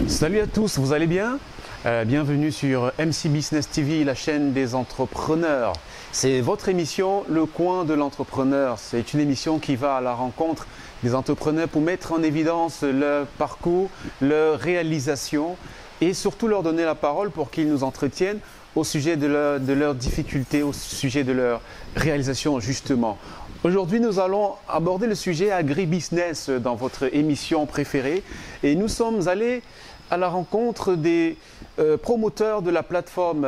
Salut à tous, vous allez bien? Bienvenue sur MC Business TV, la chaîne des entrepreneurs. C'est votre émission, Le Coin de l'entrepreneur. C'est une émission qui va à la rencontre des entrepreneurs pour mettre en évidence leur parcours, leur réalisation et surtout leur donner la parole pour qu'ils nous entretiennent au sujet de leurs difficultés, au sujet de leur réalisation justement. Aujourd'hui, nous allons aborder le sujet agribusiness dans votre émission préférée et nous sommes allés à la rencontre des promoteurs de la plateforme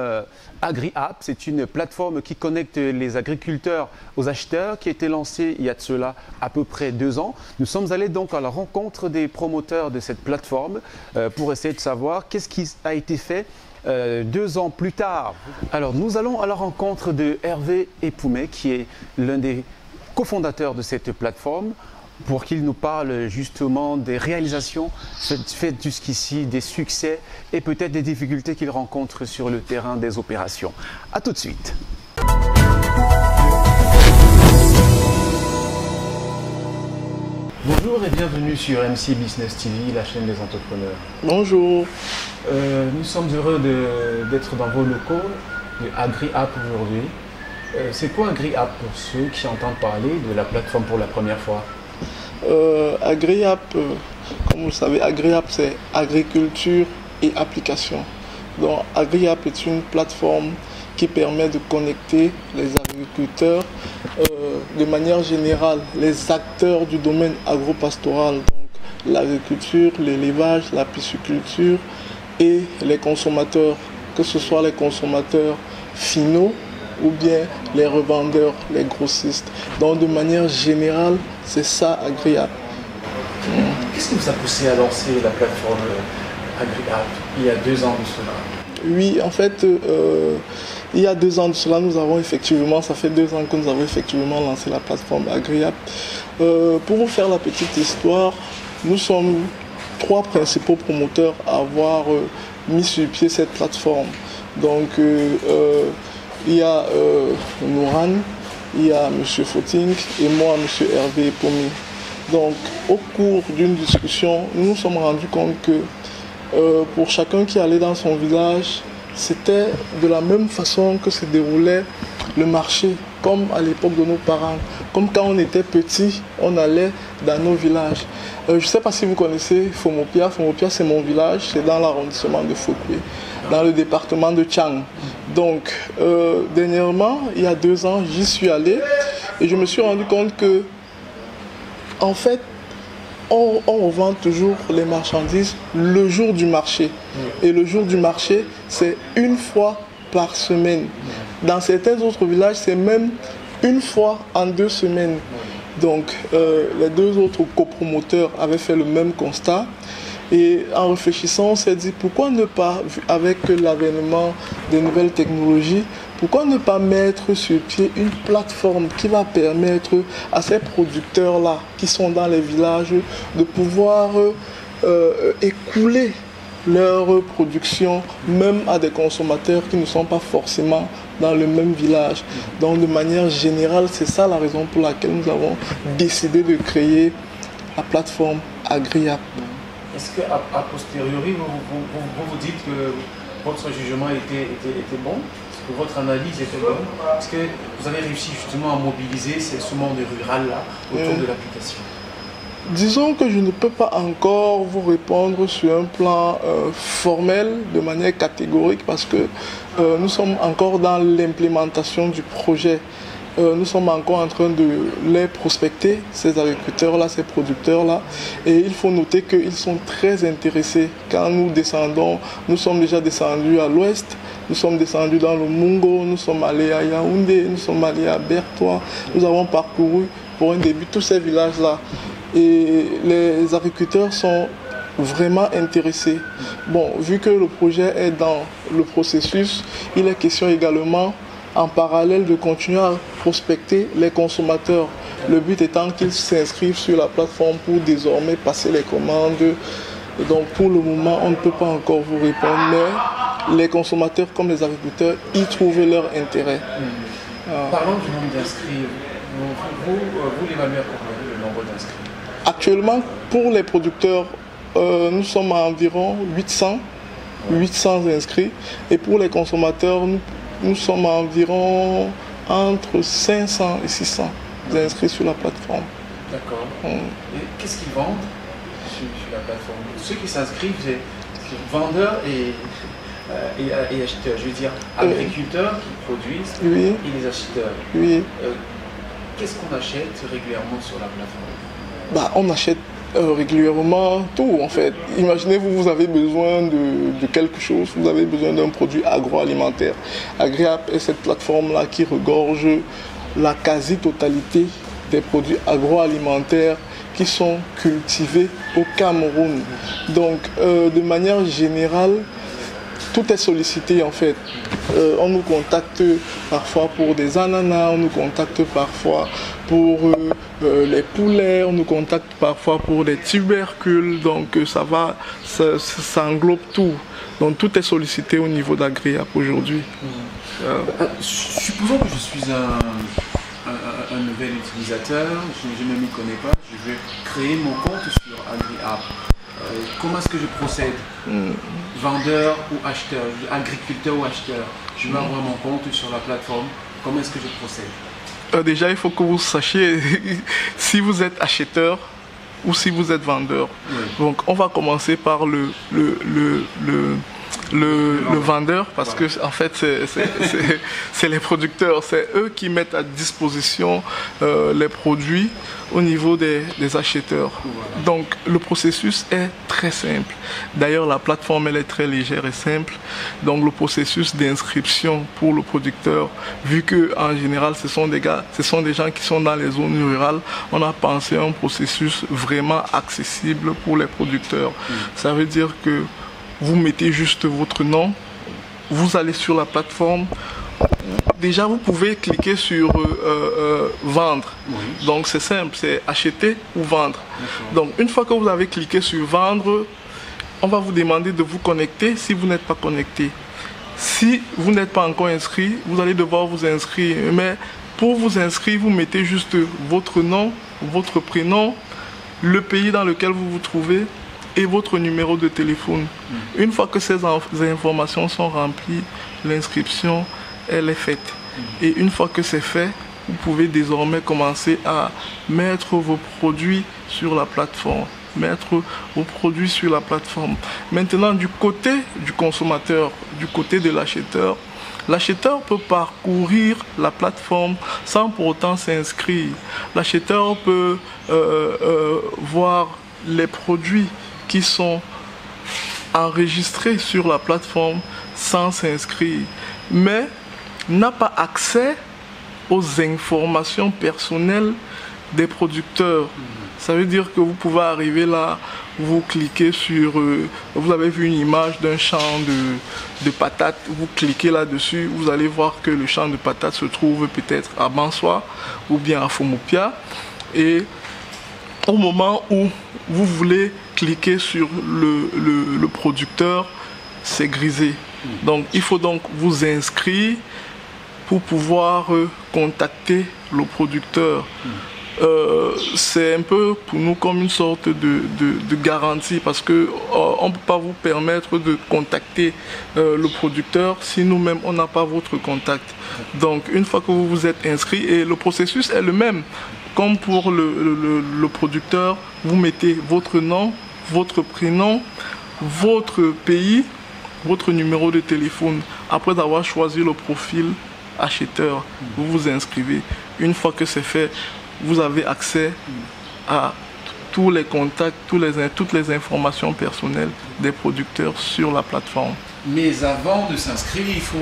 AgriApp. C'est une plateforme qui connecte les agriculteurs aux acheteurs qui a été lancée il y a de cela à peu près 2 ans. Nous sommes allés donc à la rencontre des promoteurs de cette plateforme pour essayer de savoir qu'est-ce qui a été fait 2 ans plus tard. Alors nous allons à la rencontre de Hervé Epoumet qui est l'un des cofondateur de cette plateforme pour qu'il nous parle justement des réalisations faites jusqu'ici, des succès et peut-être des difficultés qu'il rencontre sur le terrain des opérations. A tout de suite. Bonjour et bienvenue sur MC Business TV, la chaîne des entrepreneurs. Bonjour. Nous sommes heureux d'être dans vos locaux de AgriApp aujourd'hui. C'est quoi AgriApp pour ceux qui entendent parler de la plateforme pour la première fois? AgriApp, comme vous le savez, AgriApp c'est agriculture et application. Donc AgriApp est une plateforme qui permet de connecter les agriculteurs, de manière générale, les acteurs du domaine agropastoral, donc l'agriculture, l'élevage, la pisciculture et les consommateurs, que ce soit les consommateurs finaux ou bien les revendeurs, les grossistes. Donc de manière générale, c'est ça AgriApp. Qu'est-ce qui vous a poussé à lancer la plateforme AgriApp il y a 2 ans de cela? Oui, en fait, il y a 2 ans de cela, nous avons effectivement, ça fait 2 ans que nous avons effectivement lancé la plateforme AgriApp. Pour vous faire la petite histoire, nous sommes 3 principaux promoteurs à avoir mis sur pied cette plateforme. Donc, il y a Nouran, il y a M. Footing et moi, M. Hervé Epoumet. Donc, au cours d'une discussion, nous nous sommes rendus compte que pour chacun qui allait dans son village, c'était de la même façon que se déroulait le marché, comme à l'époque de nos parents. Comme quand on était petit, on allait dans nos villages. Je ne sais pas si vous connaissez Fomopia. Fomopia, c'est mon village, c'est dans l'arrondissement de Fokwe, dans le département de Tchang. Donc, dernièrement, il y a 2 ans, j'y suis allé et je me suis rendu compte que, en fait, on revend toujours les marchandises le jour du marché. Et le jour du marché, c'est 1 fois par semaine. Dans certains autres villages, c'est même 1 fois en 2 semaines. Donc, les 2 autres copromoteurs avaient fait le même constat. Et en réfléchissant, on s'est dit, pourquoi ne pas, avec l'avènement des nouvelles technologies, pourquoi ne pas mettre sur pied une plateforme qui va permettre à ces producteurs-là, qui sont dans les villages, de pouvoir écouler leur production, même à des consommateurs qui ne sont pas forcément dans le même village. Donc, de manière générale, c'est ça la raison pour laquelle nous avons décidé de créer la plateforme AgriApp. Est-ce qu'à posteriori, vous dites que votre jugement était bon? Est-ce que votre analyse était bonne? Est-ce que vous avez réussi justement à mobiliser ce monde rural-là autour de l'application? Disons que je ne peux pas encore vous répondre sur un plan formel, de manière catégorique, parce que nous sommes encore dans l'implémentation du projet. Nous sommes encore en train de les prospecter, ces agriculteurs-là, ces producteurs-là. Et il faut noter qu'ils sont très intéressés. Quand nous descendons, nous sommes déjà descendus à l'ouest, nous sommes descendus dans le Mungo, nous sommes allés à Yaoundé, nous sommes allés à Bertois. Nous avons parcouru pour un début tous ces villages-là. Et les agriculteurs sont vraiment intéressés. Bon, vu que le projet est dans le processus, il est question également en parallèle de continuer à prospecter les consommateurs. Le but étant qu'ils s'inscrivent sur la plateforme pour désormais passer les commandes. Donc pour le moment, on ne peut pas encore vous répondre, mais les consommateurs comme les agriculteurs y trouvent leur intérêt. Parlons du nombre d'inscrits. Vous l'évaluez à combien le nombre d'inscrits? Actuellement, pour les producteurs nous sommes à environ 800 inscrits. Et pour les consommateurs, nous sommes à environ entre 500 et 600 inscrits sur la plateforme. D'accord. Et qu'est-ce qu'ils vendent sur la plateforme? Ceux qui s'inscrivent, c'est vendeurs et acheteurs. Je veux dire, agriculteurs qui produisent oui. et les acheteurs. Oui. Qu'est-ce qu'on achète régulièrement sur la plateforme? On achète régulièrement tout en fait. Imaginez-vous, vous avez besoin de quelque chose, vous avez besoin d'un produit agroalimentaire. AgriApp est cette plateforme-là qui regorge la quasi-totalité des produits agroalimentaires qui sont cultivés au Cameroun. Donc, de manière générale, tout est sollicité en fait. On nous contacte parfois pour des ananas, on nous contacte parfois pour les poulets, on nous contacte parfois pour des tubercules. Donc, ça englobe tout. Donc, tout est sollicité au niveau d'AgriApp aujourd'hui. Supposons que je suis un nouvel utilisateur, je ne m'y connais pas, je vais créer mon compte sur AgriApp. Comment est-ce que je procède? Vendeur ou acheteur, agriculteur ou acheteur? Je vais avoir mon compte sur la plateforme. Comment est-ce que je procède? Déjà, il faut que vous sachiez si vous êtes acheteur ou si vous êtes vendeur. Oui. Donc, on va commencer par le vendeur, parce que en fait c'est les producteurs, c'est eux qui mettent à disposition les produits au niveau des acheteurs. Voilà. Donc le processus est très simple. D'ailleurs la plateforme elle est très légère et simple. Donc le processus d'inscription pour le producteur, vu que en général ce sont des gens qui sont dans les zones rurales, on a pensé à un processus vraiment accessible pour les producteurs. Ça veut dire que vous mettez juste votre nom, vous allez sur la plateforme. Déjà, vous pouvez cliquer sur vendre. Oui. Donc, c'est simple, c'est acheter ou vendre. Donc, une fois que vous avez cliqué sur vendre, on va vous demander de vous connecter si vous n'êtes pas connecté. Si vous n'êtes pas encore inscrit, vous allez devoir vous inscrire. Mais pour vous inscrire, vous mettez juste votre nom, votre prénom, le pays dans lequel vous vous trouvez, et votre numéro de téléphone. Une fois que ces informations sont remplies, l'inscription, elle est faite. Et une fois que c'est fait, vous pouvez désormais commencer à mettre vos produits sur la plateforme. Maintenant, du côté du consommateur, du côté de l'acheteur, l'acheteur peut parcourir la plateforme sans pour autant s'inscrire. L'acheteur peut voir les produits qui sont enregistrés sur la plateforme sans s'inscrire, mais n'a pas accès aux informations personnelles des producteurs. Ça veut dire que vous pouvez arriver là, vous cliquez sur, vous avez vu une image d'un champ de patates, vous cliquez là-dessus, vous allez voir que le champ de patates se trouve peut-être à Bansoa ou bien à Fomopia, et au moment où vous voulez cliquer sur le producteur, c'est grisé. Donc il faut donc vous inscrire pour pouvoir contacter le producteur. C'est un peu pour nous comme une sorte de garantie, parce qu'on ne peut pas vous permettre de contacter le producteur si nous-mêmes on n'a pas votre contact. Donc une fois que vous vous êtes inscrit, et le processus est le même. Comme pour le producteur, vous mettez votre nom, votre prénom, votre pays, votre numéro de téléphone. Après avoir choisi le profil acheteur, vous vous inscrivez. Une fois que c'est fait, vous avez accès à tous les contacts, toutes les informations personnelles des producteurs sur la plateforme. Mais avant de s'inscrire, il faut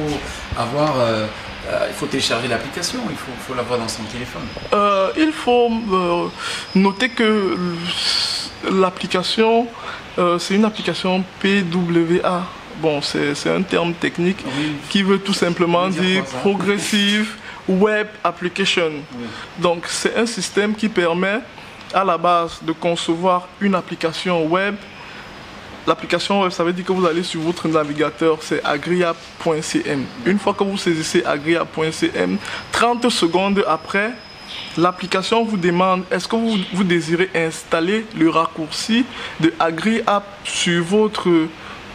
télécharger l'application, il faut l'avoir dans son téléphone. Il faut noter que l'application, c'est une application PWA. Bon, c'est un terme technique qui veut tout simplement dire Progressive Web Application. Oui. Donc, c'est un système qui permet à la base de concevoir une application web. L'application web, ça veut dire que vous allez sur votre navigateur, c'est agriapp.cm. Une fois que vous saisissez agriapp.cm, 30 secondes après, l'application vous demande est-ce que vous désirez installer le raccourci de AgriApp sur votre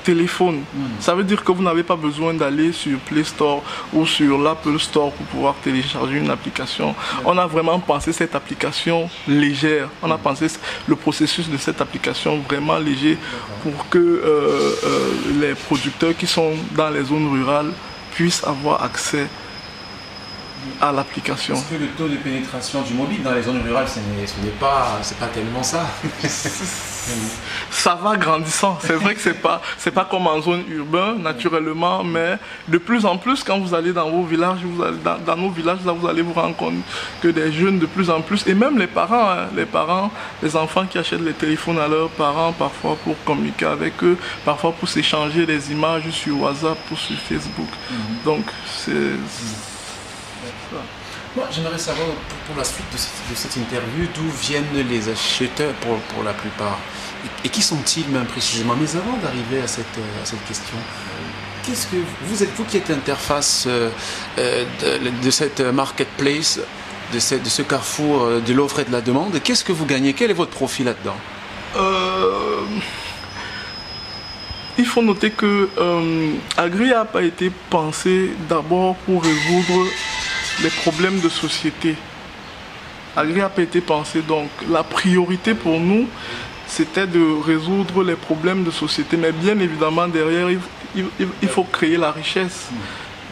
téléphone. Ça veut dire que vous n'avez pas besoin d'aller sur Play Store ou sur l'Apple Store pour pouvoir télécharger une application. On a vraiment pensé cette application légère. On a pensé le processus de cette application vraiment léger pour que les producteurs qui sont dans les zones rurales puissent avoir accès à l'application. Est-ce que le taux de pénétration du mobile dans les zones rurales, c'est pas tellement ça? Ça va grandissant. C'est vrai que c'est pas comme en zone urbaine naturellement, mais de plus en plus quand vous allez dans vos villages, dans nos villages, là, vous allez vous rendre compte que des jeunes de plus en plus, et même les parents, les enfants qui achètent les téléphones à leurs parents, parfois pour communiquer avec eux, parfois pour s'échanger des images sur WhatsApp ou sur Facebook. Donc c'est Moi, j'aimerais savoir pour la suite de cette interview d'où viennent les acheteurs pour la plupart et qui sont-ils même précisément. Mais avant d'arriver à cette question, qu'est-ce que vous qui êtes l'interface de cette marketplace, de ce carrefour de l'offre et de la demande, qu'est-ce que vous gagnez? Quel est votre profit là-dedans? Il faut noter que AgriApp a été pensé d'abord pour résoudre les problèmes de société. AgriApp a été pensé, donc la priorité pour nous, c'était de résoudre les problèmes de société. Mais bien évidemment, derrière, il faut créer la richesse.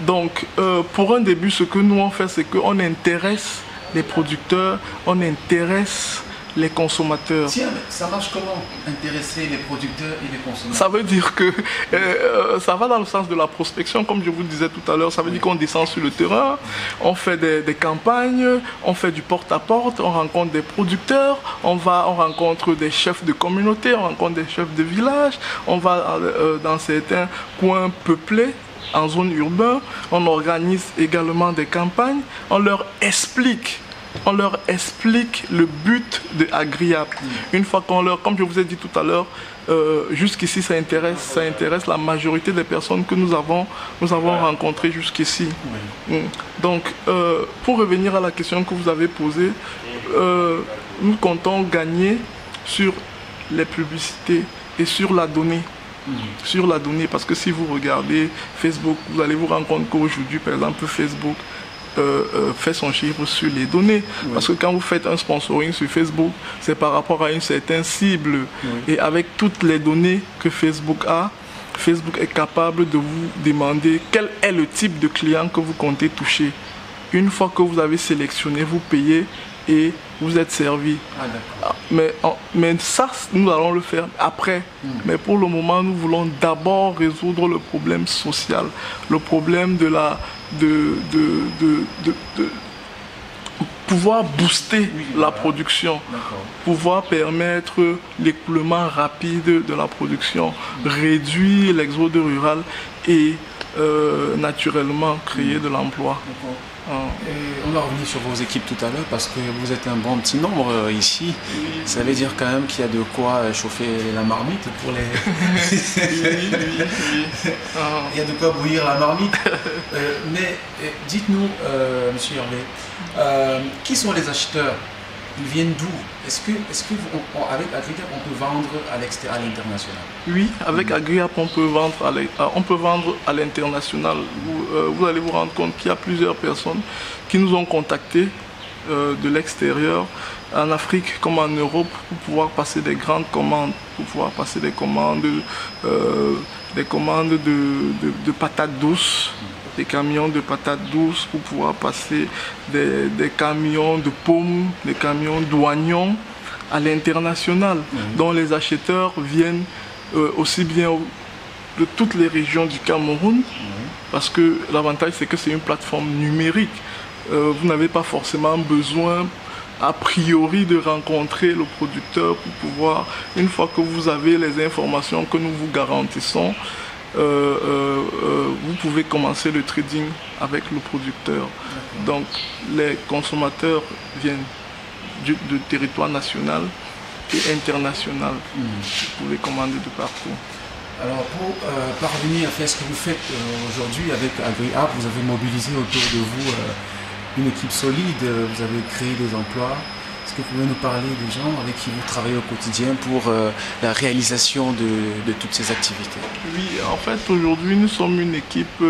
Donc, pour un début, ce que nous on fait, c'est qu'on intéresse les producteurs, on intéresse les consommateurs. Tiens, mais ça marche comment, intéresser les producteurs et les consommateurs? Ça veut dire que ça va dans le sens de la prospection, comme je vous le disais tout à l'heure. Ça veut dire qu'on descend sur le terrain, on fait des campagnes, on fait du porte-à-porte, on rencontre des producteurs, on rencontre des chefs de communauté, on rencontre des chefs de village, on va dans certains coins peuplés, en zone urbaine, on organise également des campagnes, on leur explique le but de AgriApp. Une fois comme je vous ai dit tout à l'heure, jusqu'ici ça intéresse la majorité des personnes que nous avons rencontrées jusqu'ici. Donc, pour revenir à la question que vous avez posée, nous comptons gagner sur les publicités et sur la donnée. Parce que si vous regardez Facebook, vous allez vous rendre compte qu'aujourd'hui, par exemple, Facebook fait son chiffre sur les données. Parce que quand vous faites un sponsoring sur Facebook, c'est par rapport à une certaine cible. Et avec toutes les données que Facebook a, Facebook est capable de vous demander quel est le type de client que vous comptez toucher. Une fois que vous avez sélectionné, vous payez et vous êtes servi. Mais ça, nous allons le faire après. Mais pour le moment, nous voulons d'abord résoudre le problème social, le problème de pouvoir booster la production, pouvoir permettre l'écoulement rapide de la production, réduire l'exode rural et naturellement créer de l'emploi. On va revenir sur vos équipes tout à l'heure parce que vous êtes un bon petit nombre ici. Ça veut dire quand même qu'il y a de quoi chauffer la marmite pour les... Il y a de quoi bouillir la marmite. Mais dites-nous, monsieur Hervé, qui sont les acheteurs? Ils viennent d'où? Est-ce que avec AgriApp on peut vendre à l'international? Oui, avec AgriApp on peut vendre à l'international. Vous allez vous rendre compte qu'il y a plusieurs personnes qui nous ont contactés de l'extérieur, en Afrique comme en Europe, pour pouvoir passer des grandes commandes, pour pouvoir passer des commandes de patates douces. Des camions de patates douces pour pouvoir passer des camions de pommes, des camions d'oignons à l'international, dont les acheteurs viennent aussi bien de toutes les régions du Cameroun, parce que l'avantage c'est que c'est une plateforme numérique. Vous n'avez pas forcément besoin a priori de rencontrer le producteur pour pouvoir, une fois que vous avez les informations que nous vous garantissons, vous pouvez commencer le trading avec le producteur. Donc les consommateurs viennent du territoire national et international. Vous pouvez commander de partout. Alors pour parvenir à faire ce que vous faites aujourd'hui avec AgriApp, vous avez mobilisé autour de vous une équipe solide, vous avez créé des emplois. Est-ce que vous pouvez nous parler des gens avec qui vous travaillez au quotidien pour la réalisation de toutes ces activités? Oui, en fait, aujourd'hui, nous sommes une équipe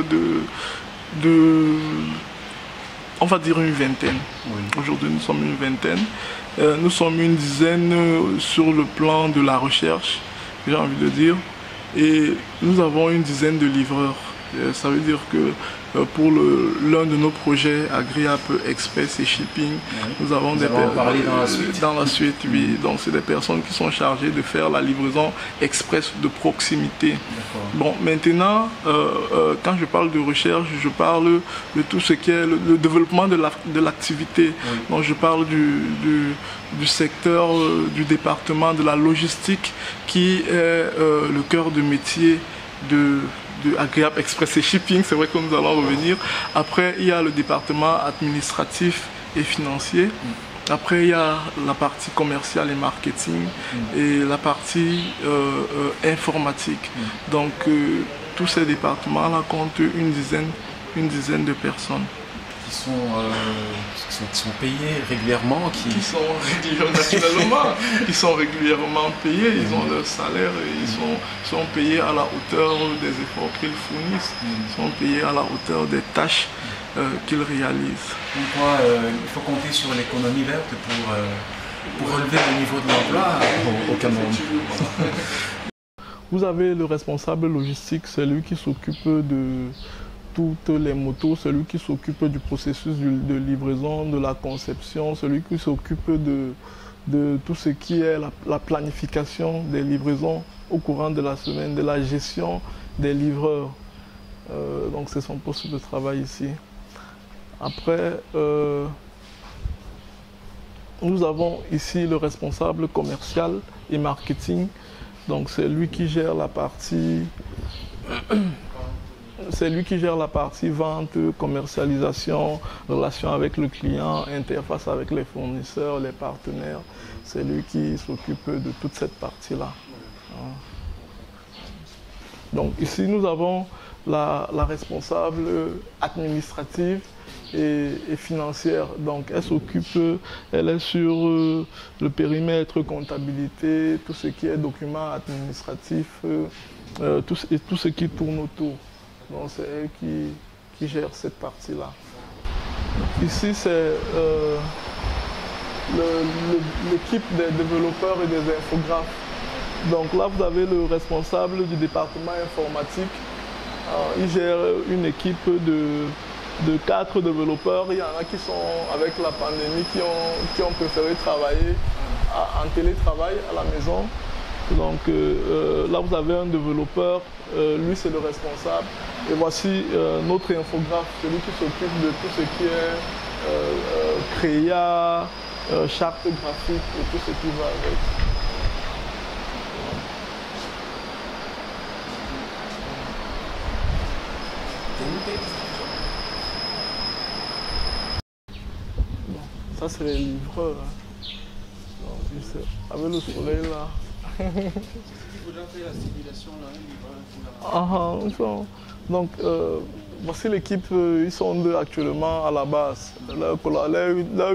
on va dire une vingtaine. Oui. Aujourd'hui, nous sommes une vingtaine. Nous sommes une dizaine sur le plan de la recherche, j'ai envie de dire. Et nous avons une dizaine de livreurs. Ça veut dire que pour l'un de nos projets, AgriApp Express et Shipping, oui. Nous avons des personnes. Parler dans la suite. Dans la suite, oui. Donc, c'est des personnes qui sont chargées de faire la livraison express de proximité. Bon, maintenant, quand je parle de recherche, je parle de tout ce qui est le développement de l'activité. Oui. Donc, je parle du secteur, du département de la logistique qui est le cœur de métier de AgriApp Express et Shipping. C'est vrai que nous allons revenir. Après, il y a le département administratif et financier. Après, il y a la partie commerciale et marketing et la partie informatique. Donc, tous ces départements-là comptent une dizaine de personnes. Qui sont payés régulièrement, qui sont régulièrement payés, ils ont leur salaire et ils sont payés à la hauteur des efforts qu'ils fournissent, ils sont payés à la hauteur des tâches qu'ils réalisent. Donc, il faut compter sur l'économie verte pour relever le niveau de l'emploi au Cameroun. Vous avez le responsable logistique, c'est lui qui s'occupe de toutes les motos, celui qui s'occupe du processus de livraison, de la conception, celui qui s'occupe de tout ce qui est la planification des livraisons au courant de la semaine, de la gestion des livreurs. Donc c'est son poste de travail ici. Après, nous avons ici le responsable commercial et marketing. Donc c'est lui qui gère la partie... C'est lui qui gère la partie vente, commercialisation, relation avec le client, interface avec les fournisseurs, les partenaires. C'est lui qui s'occupe de toute cette partie-là. Donc ici, nous avons la responsable administrative et financière. Donc elle est sur le périmètre comptabilité, tout ce qui est documents administratifs, tout ce qui tourne autour. Donc c'est elle qui gère cette partie-là. Ici, c'est l'équipe des développeurs et des infographes. Donc là, vous avez le responsable du département informatique. Il gère une équipe de 4 développeurs. Il y en a qui sont, avec la pandémie, qui ont préféré travailler en télétravail à la maison. Donc là, vous avez un développeur, lui c'est le responsable. Et voici notre infographe, celui qui s'occupe de tout ce qui est créa, charte graphique et tout ce qui va avec. Bon, ça c'est les livreurs. Avec le soleil là. Donc, voici l'équipe, ils sont 2 actuellement à la base. Leurs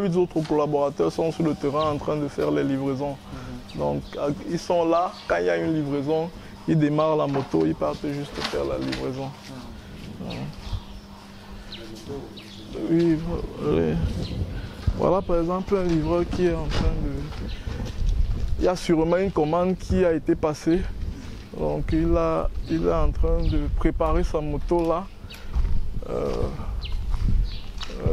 8 autres collaborateurs sont sur le terrain en train de faire les livraisons. Donc, ils sont là, quand il y a une livraison, ils démarrent la moto, ils partent juste faire la livraison. Oui, voilà par exemple un livreur qui est en train de... Il y a sûrement une commande qui a été passée. Donc il est en train de préparer sa moto là.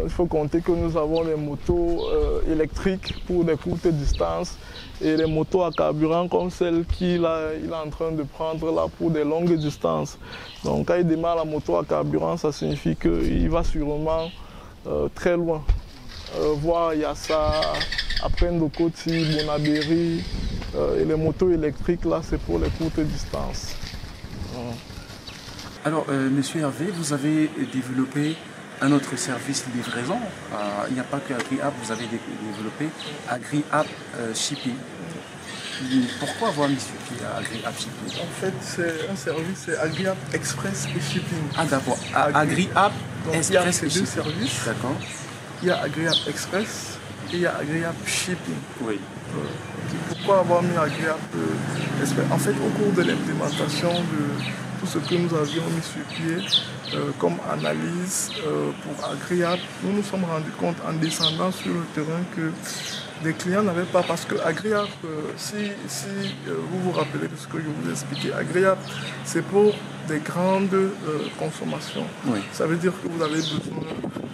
Il faut compter que nous avons des motos électriques pour des courtes distances et les motos à carburant comme celle qu'il est en train de prendre là pour des longues distances. Donc quand il démarre la moto à carburant, ça signifie qu'il va sûrement très loin. Voir Yassa, après Ndokoti, Bonaberi, et les motos électriques là c'est pour les courtes distances. Alors Monsieur Hervé, vous avez développé un autre service de livraison. Il n'y a pas que AgriApp, vous avez développé AgriApp Shipping. Pourquoi avoir mis sur AgriApp Shipping? En fait, c'est un service, c'est AgriApp Express et Shipping. Ah d'accord, AgriApp Express et Shipping. Deux services. D'accord. il y a Agréable Express et il y a Agréable Shipping. Oui. Pourquoi avoir mis Agréable Express? En fait, au cours de l'implémentation de tout ce que nous avions mis sur pied comme analyse pour Agréable, nous nous sommes rendus compte en descendant sur le terrain que des clients n'avaient pas, parce que Agréable, si vous vous rappelez de ce que je vous ai expliqué, Agréable, c'est pour des grandes consommations. Oui. Ça veut dire que vous avez besoin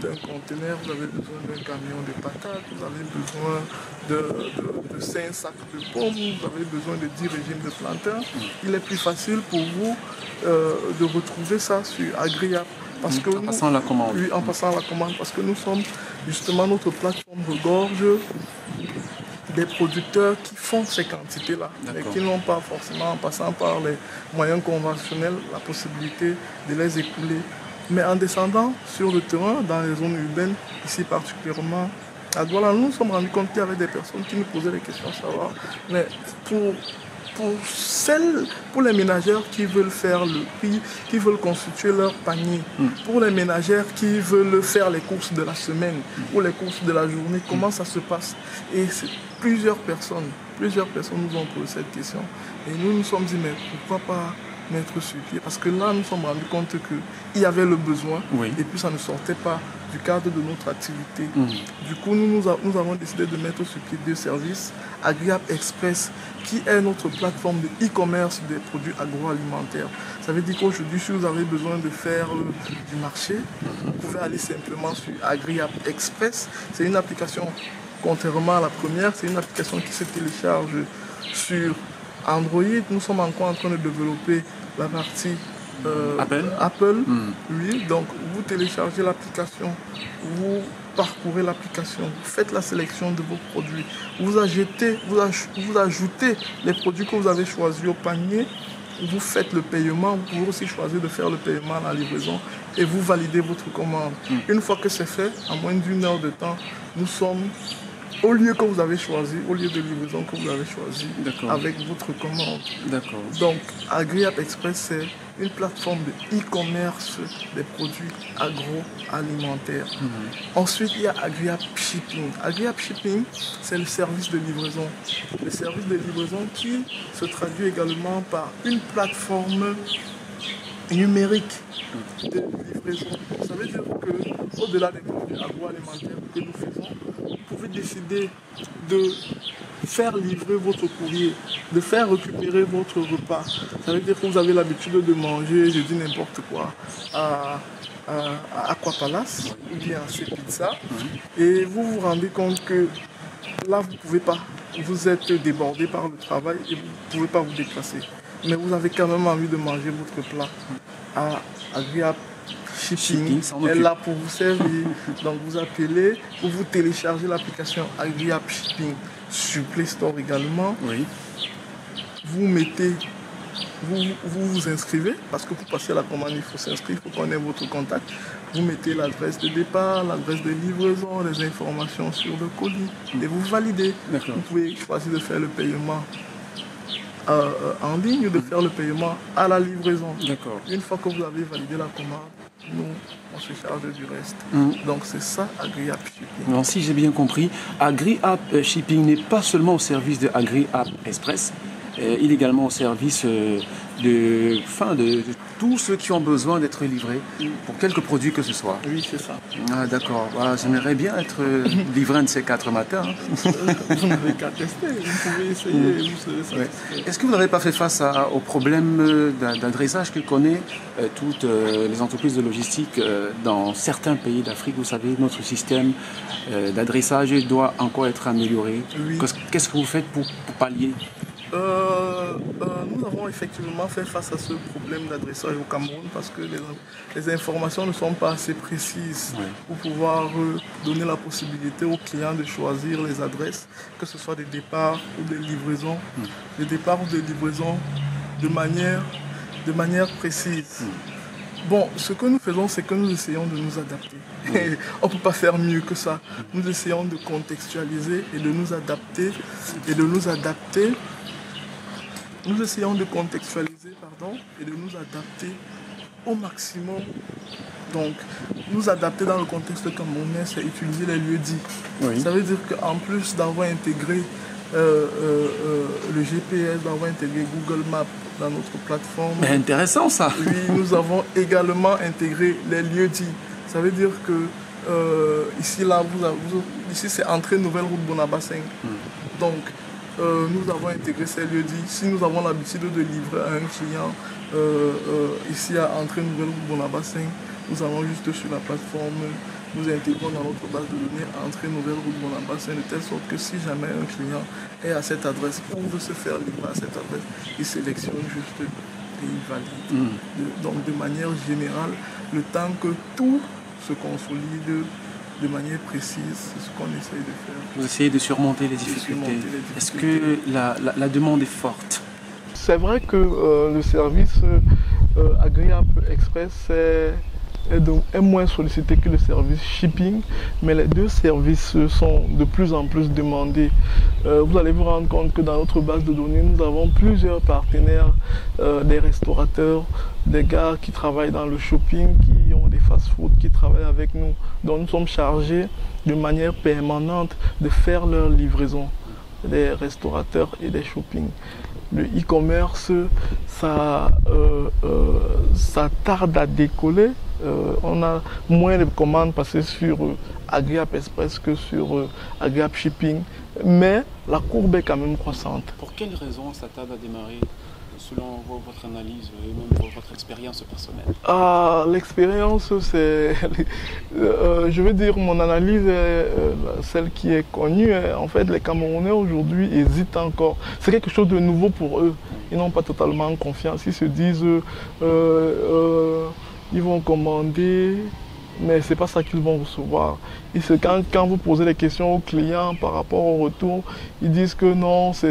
d'un conteneur, vous avez besoin d'un camion de patates, vous avez besoin de 5 sacs de pommes, vous avez besoin de 10 régimes de plantains. Il est plus facile pour vous de retrouver ça sur Agréable. Parce que en passant la commande. Oui, en passant la commande, parce que nous sommes, justement, notre plateforme regorge des producteurs qui font ces quantités-là, mais qui n'ont pas forcément, en passant par les moyens conventionnels, la possibilité de les écouler. Mais en descendant sur le terrain, dans les zones urbaines, ici particulièrement à Douala, nous nous sommes rendus compte qu'il y avait des personnes qui nous posaient des questions à savoir, mais pour les ménagères qui veulent faire le prix, qui veulent constituer leur panier, pour les ménagères qui veulent faire les courses de la semaine ou les courses de la journée, comment ça se passe? Et plusieurs personnes nous ont posé cette question. Et nous nous sommes dit, mais pourquoi pas mettre sur pied? Parce que là, nous nous sommes rendus compte qu'il y avait le besoin, et puis ça ne sortait pas du cadre de notre activité. Du coup, nous avons décidé de mettre sur pied 2 services. Agréable Express, qui est notre plateforme de e-commerce des produits agroalimentaires. Ça veut dire qu'aujourd'hui, si vous avez besoin de faire du marché, vous pouvez aller simplement sur Agréable Express. C'est une application, contrairement à la première, c'est une application qui se télécharge sur Android. Nous sommes encore en train de développer la partie Apple. Oui, donc vous téléchargez l'application, vous parcourez l'application, vous faites la sélection de vos produits, vous ajoutez les produits que vous avez choisis au panier, vous faites le paiement, vous pouvez aussi choisir de faire le paiement à la livraison et vous validez votre commande. Une fois que c'est fait, en moins d'1 heure de temps, nous sommes au lieu que vous avez choisi, au lieu de livraison que vous avez choisi, avec votre commande. Donc, Agréable Express, c'est une plateforme de e-commerce des produits agroalimentaires. Ensuite, il y a Agréable Shipping. Agréable Shipping, c'est le service de livraison. Le service de livraison qui se traduit également par une plateforme numérique de livraison. Ça veut dire qu'au-delà des produits agroalimentaires que nous faisons, vous pouvez décider de faire livrer votre courrier, de faire récupérer votre repas. Ça veut dire que vous avez l'habitude de manger, je dis n'importe quoi, à Aquapalace ou bien à C-Pizza, et vous vous rendez compte que là, vous ne pouvez pas. Vous êtes débordé par le travail et vous ne pouvez pas vous déplacer. Mais vous avez quand même envie de manger votre plat à Agréable Shipping est là pour vous servir. Donc vous appelez ou vous téléchargez l'application Agréable Shipping sur Play Store également. Vous mettez, vous inscrivez, parce que pour passer à la commande, il faut s'inscrire, il faut qu'on ait votre contact. Vous mettez l'adresse de départ, l'adresse de livraison, les informations sur le colis et vous validez. Vous pouvez choisir de faire le paiement en ligne ou de faire le paiement à la livraison. Une fois que vous avez validé la commande, nous, on se charge du reste. Donc c'est ça, Agréable Shipping. Alors, si j'ai bien compris, Agréable Shipping n'est pas seulement au service de Agréable Express, il est également au service de tous ceux qui ont besoin d'être livrés pour quelques produits que ce soit. Oui, c'est ça. Ah, d'accord. Voilà, j'aimerais bien être livré un de ces 4 matins. Vous n'avez qu'à tester, vous pouvez essayer. Est-ce que vous n'avez pas fait face au problème d'adressage que connaissent toutes les entreprises de logistique dans certains pays d'Afrique? Vous savez, notre système d'adressage doit encore être amélioré. Qu'est-ce que vous faites pour pallier? Nous avons effectivement fait face à ce problème d'adressage au Cameroun parce que les informations ne sont pas assez précises pour pouvoir donner la possibilité aux clients de choisir les adresses, que ce soit des départs ou des livraisons, des départs ou des livraisons de manière précise. Bon, ce que nous faisons, c'est que nous essayons de nous adapter. On ne peut pas faire mieux que ça. Nous essayons de contextualiser et de nous adapter Nous essayons de contextualiser et de nous adapter au maximum. Donc, nous adapter dans le contexte camerounais, c'est utiliser les lieux dits. Oui. Ça veut dire qu'en plus d'avoir intégré le GPS, d'avoir intégré Google Maps dans notre plateforme. Mais intéressant ça. Oui, nous avons également intégré les lieux dits. Ça veut dire que ici c'est entrée Nouvelle Route Bonabassin. Donc, nous avons intégré ces lieux dits. Si nous avons l'habitude de livrer à un client ici à entrée Nouvelle Route Bonabassin, nous allons juste sur la plateforme, nous intégrons dans notre base de données entrée Nouvelle Route Bonabassin, de telle sorte que si jamais un client est à cette adresse ou veut se faire livrer à cette adresse, il sélectionne juste et il valide. Donc de manière générale, le temps que tout se consolide de manière précise, c'est ce qu'on essaye de faire. Vous essayez de surmonter les difficultés. Est-ce que la demande est forte? C'est vrai que le service AgriApp Express est moins sollicité que le service shipping, mais les deux services sont de plus en plus demandés. Vous allez vous rendre compte que dans notre base de données, nous avons plusieurs partenaires, des restaurateurs, des gars qui travaillent dans le shopping, qui ont des fast-food, qui travaillent avec nous. Donc nous sommes chargés de manière permanente de faire leur livraison, des restaurateurs et des shopping. Le e-commerce, ça tarde à décoller. On a moins de commandes passées sur AgriApp Express que sur AgriApp Shipping. Mais la courbe est quand même croissante. Pour quelles raisons ça tarde à démarrer, selon votre analyse et même votre expérience personnelle? L'expérience, c'est... je veux dire, mon analyse est celle qui est connue. En fait, les Camerounais aujourd'hui hésitent encore. C'est quelque chose de nouveau pour eux. Ils n'ont pas totalement confiance. Ils se disent, ils vont commander, mais ce n'est pas ça qu'ils vont recevoir. Et quand vous posez des questions aux clients par rapport au retour, ils disent que non, c'est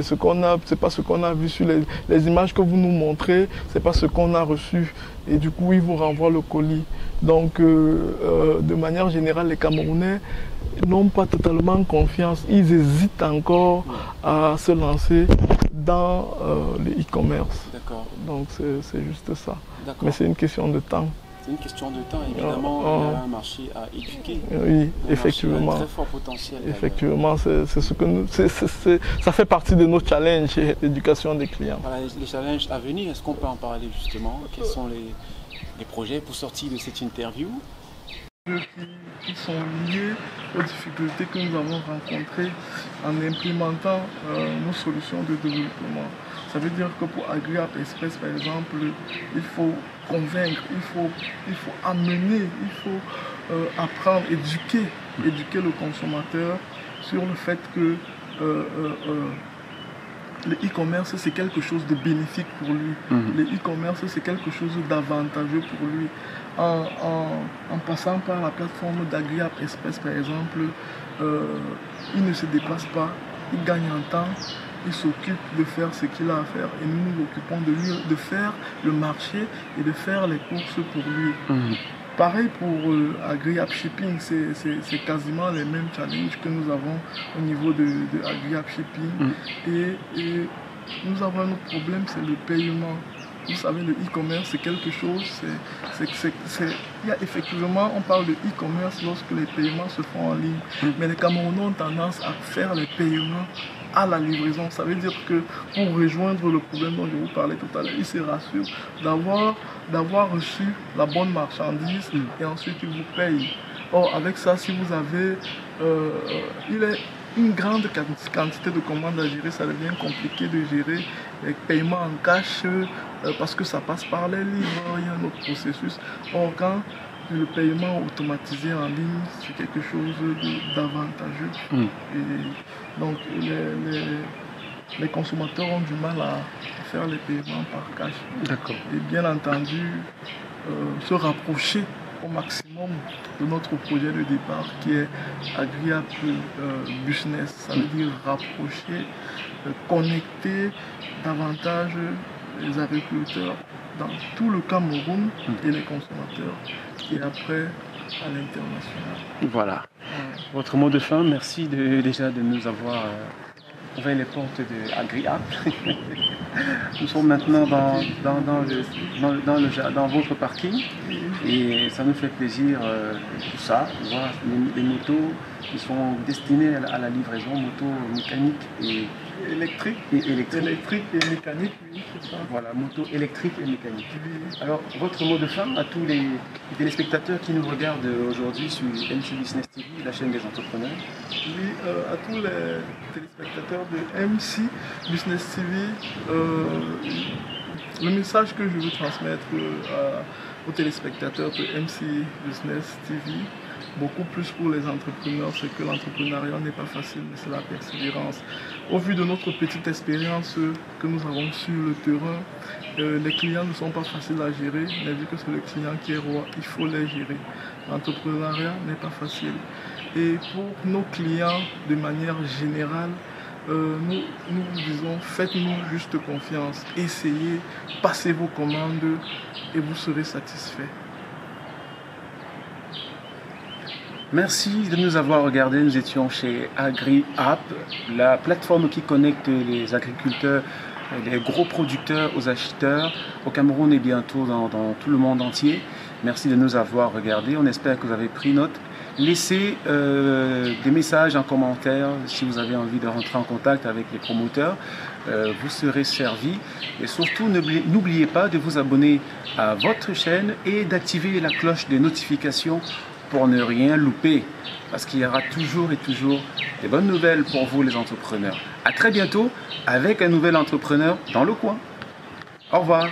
pas ce qu'on a vu sur les images que vous nous montrez, c'est pas ce qu'on a reçu. Et du coup, ils vous renvoient le colis. Donc, de manière générale, les Camerounais n'ont pas totalement confiance. Ils hésitent encore à se lancer dans le e-commerce. Donc, c'est juste ça. Mais c'est une question de temps. C'est une question de temps, évidemment, il y a un marché à éduquer. Oui, effectivement. Un très fort potentiel. Effectivement, c'est ce que ça fait partie de nos challenges, l'éducation des clients. Voilà, les challenges à venir, est-ce qu'on peut en parler justement? Quels sont les projets pour sortir de cette interview? Qui sont liés aux difficultés que nous avons rencontrées en implémentant nos solutions de développement. Ça veut dire que pour AgriApp Express, par exemple, il faut convaincre, il faut amener, il faut apprendre, éduquer le consommateur sur le fait que le e-commerce, c'est quelque chose de bénéfique pour lui. Le e-commerce, c'est quelque chose d'avantageux pour lui. En passant par la plateforme d'AgriApp Express, par exemple, il ne se déplace pas, il gagne en temps, il s'occupe de faire ce qu'il a à faire et nous nous occupons de lui, de faire le marché et de faire les courses pour lui. Pareil pour AgriApp Shipping, c'est quasiment les mêmes challenges que nous avons au niveau de AgriApp Shipping. Et nous avons un autre problème, c'est le paiement. Vous savez, le e-commerce, c'est quelque chose, il y a effectivement, on parle de e-commerce lorsque les paiements se font en ligne. Mais les Camerounais ont tendance à faire les paiements à la livraison. Ça veut dire que pour rejoindre le problème dont je vous parlais tout à l'heure, ils se rassurent d'avoir reçu la bonne marchandise et ensuite ils vous payent. Or, avec ça, si vous avez il est une grande quantité de commandes à gérer, ça devient compliqué de gérer les paiements en cash parce que ça passe par les livres, il y a un autre processus. Or, quand le paiement automatisé en ligne, c'est quelque chose d'avantageux. Et donc, les consommateurs ont du mal à faire les paiements par cash. Et bien entendu, se rapprocher au maximum de notre projet de départ qui est AgriApp Business. Ça veut dire rapprocher, connecter davantage les agriculteurs dans tout le Cameroun et les consommateurs et après à l'international. Voilà. Votre mot de fin, merci déjà de nous avoir ouvert les portes de AgriApp. Nous sommes maintenant dans votre parking et ça nous fait plaisir tout ça, voir les motos qui sont destinées à la livraison, moto mécanique et électrique. Électrique et mécanique, oui, c'est ça. Voilà, moto électrique et mécanique. Oui. Alors, votre mot de fin à tous les téléspectateurs qui nous regardent aujourd'hui sur MC Business TV, la chaîne des entrepreneurs. Oui, à tous les téléspectateurs de MC Business TV, le message que je veux transmettre aux téléspectateurs de MC Business TV, beaucoup plus pour les entrepreneurs, c'est que l'entrepreneuriat n'est pas facile, mais c'est la persévérance. Au vu de notre petite expérience que nous avons sur le terrain, les clients ne sont pas faciles à gérer, mais vu que c'est le client qui est roi, il faut les gérer. L'entrepreneuriat n'est pas facile. Et pour nos clients, de manière générale, nous disons, faites-nous juste confiance, essayez, passez vos commandes et vous serez satisfaits. Merci de nous avoir regardés. Nous étions chez AgriApp, la plateforme qui connecte les agriculteurs, les gros producteurs aux acheteurs au Cameroun et bientôt dans tout le monde entier. Merci de nous avoir regardés. On espère que vous avez pris note. Laissez des messages en commentaire si vous avez envie de rentrer en contact avec les promoteurs. Vous serez servis. Et surtout, n'oubliez pas de vous abonner à votre chaîne et d'activer la cloche de notification pour ne rien louper. Parce qu'il y aura toujours et toujours des bonnes nouvelles pour vous les entrepreneurs. À très bientôt avec un nouvel entrepreneur dans le coin. Au revoir.